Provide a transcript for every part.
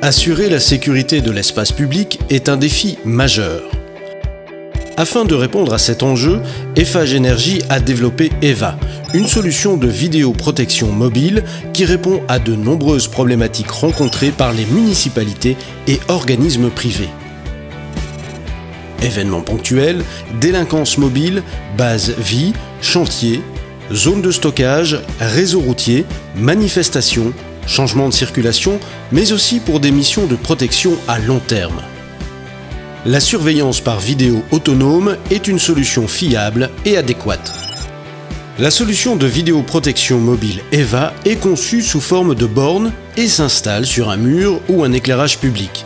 Assurer la sécurité de l'espace public est un défi majeur. Afin de répondre à cet enjeu, Eiffage Énergie a développé EVA, une solution de vidéoprotection mobile qui répond à de nombreuses problématiques rencontrées par les municipalités et organismes privés. Événements ponctuels, délinquance mobile, base vie, chantier, zone de stockage, réseau routier, manifestations, changement de circulation, mais aussi pour des missions de protection à long terme. La surveillance par vidéo autonome est une solution fiable et adéquate. La solution de vidéoprotection mobile EVA est conçue sous forme de borne et s'installe sur un mur ou un éclairage public.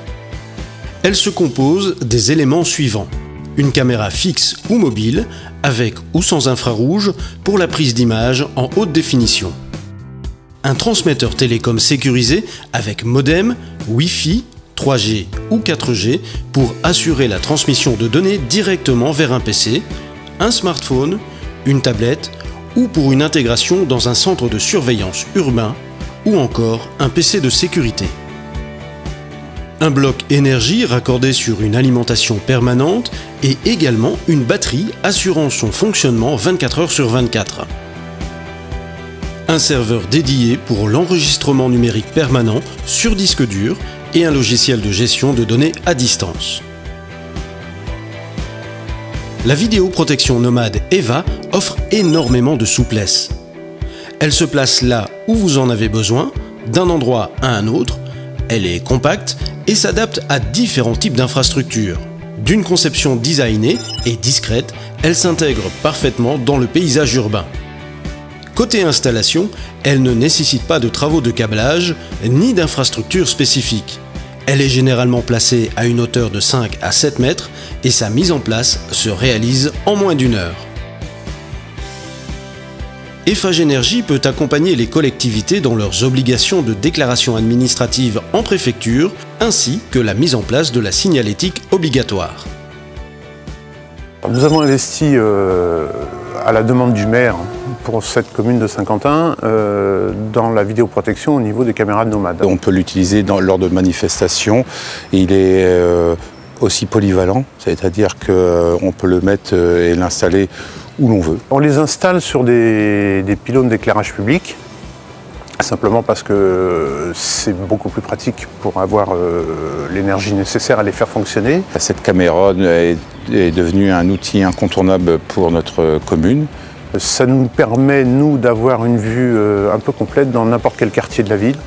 Elle se compose des éléments suivants: une caméra fixe ou mobile, avec ou sans infrarouge pour la prise d'images en haute définition. Un transmetteur télécom sécurisé avec modem, Wi-Fi, 3G ou 4G pour assurer la transmission de données directement vers un PC, un smartphone, une tablette ou pour une intégration dans un centre de surveillance urbain ou encore un PC de sécurité. Un bloc énergie raccordé sur une alimentation permanente et également une batterie assurant son fonctionnement 24 heures sur 24. Un serveur dédié pour l'enregistrement numérique permanent sur disque dur et un logiciel de gestion de données à distance. La vidéoprotection nomade EVA offre énormément de souplesse. Elle se place là où vous en avez besoin, d'un endroit à un autre. Elle est compacte et s'adapte à différents types d'infrastructures. D'une conception designée et discrète, elle s'intègre parfaitement dans le paysage urbain. Côté installation, elle ne nécessite pas de travaux de câblage ni d'infrastructures spécifiques. Elle est généralement placée à une hauteur de 5 à 7 mètres et sa mise en place se réalise en moins d'1 heure. Eiffage Énergie peut accompagner les collectivités dans leurs obligations de déclaration administrative en préfecture, ainsi que la mise en place de la signalétique obligatoire. Nous avons investi à la demande du maire pour cette commune de Saint-Quentin dans la vidéoprotection au niveau des caméras de nomades. On peut l'utiliser lors de manifestations et il est aussi polyvalent, c'est-à-dire qu'on peut le mettre et l'installer où l'on veut. On les installe sur des pylônes d'éclairage public, simplement parce que c'est beaucoup plus pratique pour avoir l'énergie nécessaire à les faire fonctionner. Cette caméra est devenue un outil incontournable pour notre commune. Ça nous permet, nous, d'avoir une vue un peu complète dans n'importe quel quartier de la ville.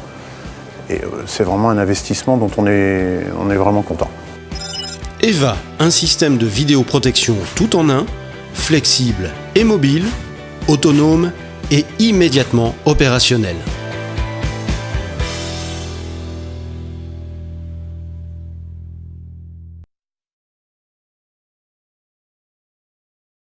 Et c'est vraiment un investissement dont on est vraiment content. EVA, un système de vidéoprotection tout en un, flexible et mobile, autonome et immédiatement opérationnel.